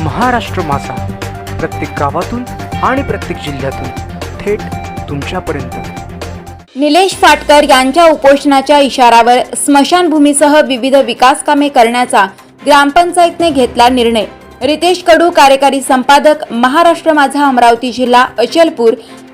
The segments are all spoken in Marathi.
महाराष्ट्र माझा, प्रत्येक गावातून आणि प्रत्येक जिल्ह्यातून थेट तुमच्यापर्यंत। निलेश फाटकर यांच्या उपोषणाच्या इशारावर स्मशानभूमीसह विविध विकास कामे करण्याचा ग्रामपंचायतने घेतला निर्णय। रितेश कडू, कार्यकारी संपादक, महाराष्ट्र माझा, अमरावती जिल्हा,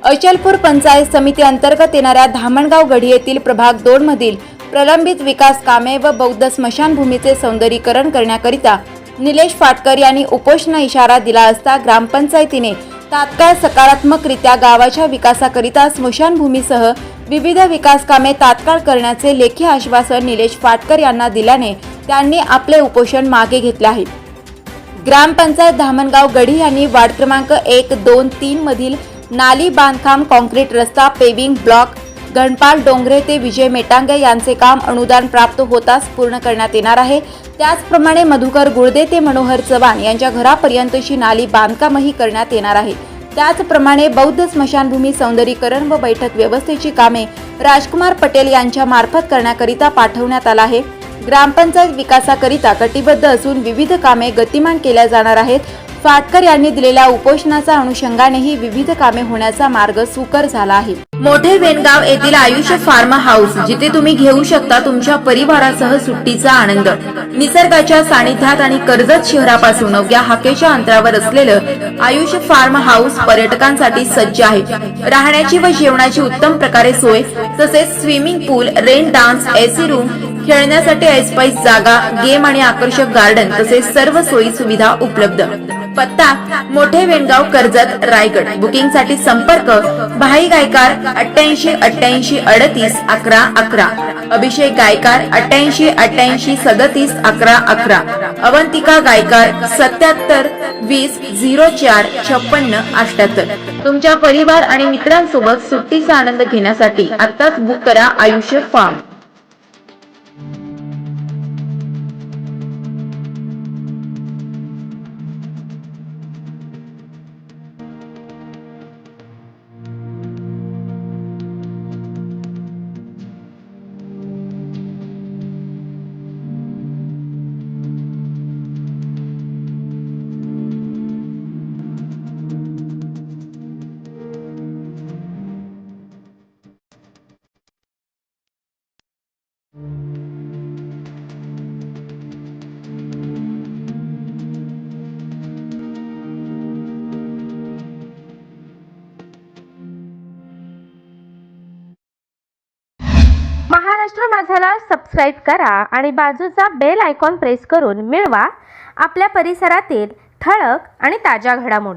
अचलपूर पंचायत समिती अंतर्गत येणाऱ्या धामणगाव गढी येथील प्रभाग 2 मधील प्रलंबित विकास कामे व बौद्ध स्मशानभूमीचे सौंदर्यीकरण करण्याकरिता निलेश फाटकर यांनी उपोषण इशारा दिला असता ग्रामपंचायतीने तात्काळ सकारात्मकरित्या गावाच्या विकासाकरिता स्मशानभूमीसह विविध विकास कामे तात्काळ करण्याचे लेखी आश्वासन निलेश फाटकर यांना दिल्याने त्यांनी आपले उपोषण मागे घेतले आहे। ग्रामपंचायत धामणगाव गढी यांनी वार्ड क्रमांक 1, 2, 3 मधील नाली बांधकाम, कॉन्क्रीट रस्ता, पेविंग ब्लॉक गणपाल डोंगरे ते विजय मेटांगे यांचे काम अनुदान प्राप्त होताच पूर्ण करण्यात येणार आहे। त्याचप्रमाणे मधुकर गुळदे ते मनोहर चव्हाण यांच्या घरापर्यंतची नाली बांधकामही करण्यात येणार आहे। त्याचप्रमाणे बौद्ध स्मशानभूमी सौंदर्यीकरण व बैठक व्यवस्थेची कामे राजकुमार पटेल यांच्या मार्फत करण्याकरिता पाठवण्यात आला आहे। ग्रामपंचायत विकासाकरिता कटिबद्ध असून विविध कामे गतिमान केल्या जाणार आहेत। फाटकर यांनी दिलेल्या उपोषणाच्या अनुषंगानेही विविध कामे होण्याचा मार्ग सुकर झाला आहे। मोठे वेणगाव येथील आयुष्य फार्म हाऊस, जिथे तुम्ही घेऊ शकता तुमच्या परिवारासह सुट्टीचा आनंद। निसर्गाच्या सानिध्यात आणि कर्जत शहरापासून 9 हाकेच्या अंतरावर असलेलं आयुष्य फार्म हाऊस पर्यटकांसाठी सज्ज आहे। राहण्याची व जेवणाची उत्तम प्रकारे सोय, तसेच स्विमिंग पूल, रेन डान्स, एसी रूम, खेळण्यासाठी ऐसपैस जागा, गेम आणि आकर्षक गार्डन तसेच सर्व सोयी सुविधा उपलब्ध। पत्ता: मोठे वेणगाव, कर्जत, रायगड। बुकिंग साठी संपर्क: भाई गायकार 88 88 38 11 11, अभिषेक गायकार 88 88 37 11 11, अवंतिका गायकार 77 20 04 56 78। तुमच्या परिवार आणि मित्रांसोबत सुट्टीचा आनंद घेण्यासाठी आताच बुक करा आयुष्य फार्म। महाराष्ट्र माझाला सबस्क्राईब करा आणि बाजूचा बेल आयकॉन प्रेस करून मिळवा आपल्या परिसरातील ठळक आणि ताज्या घडामोडी।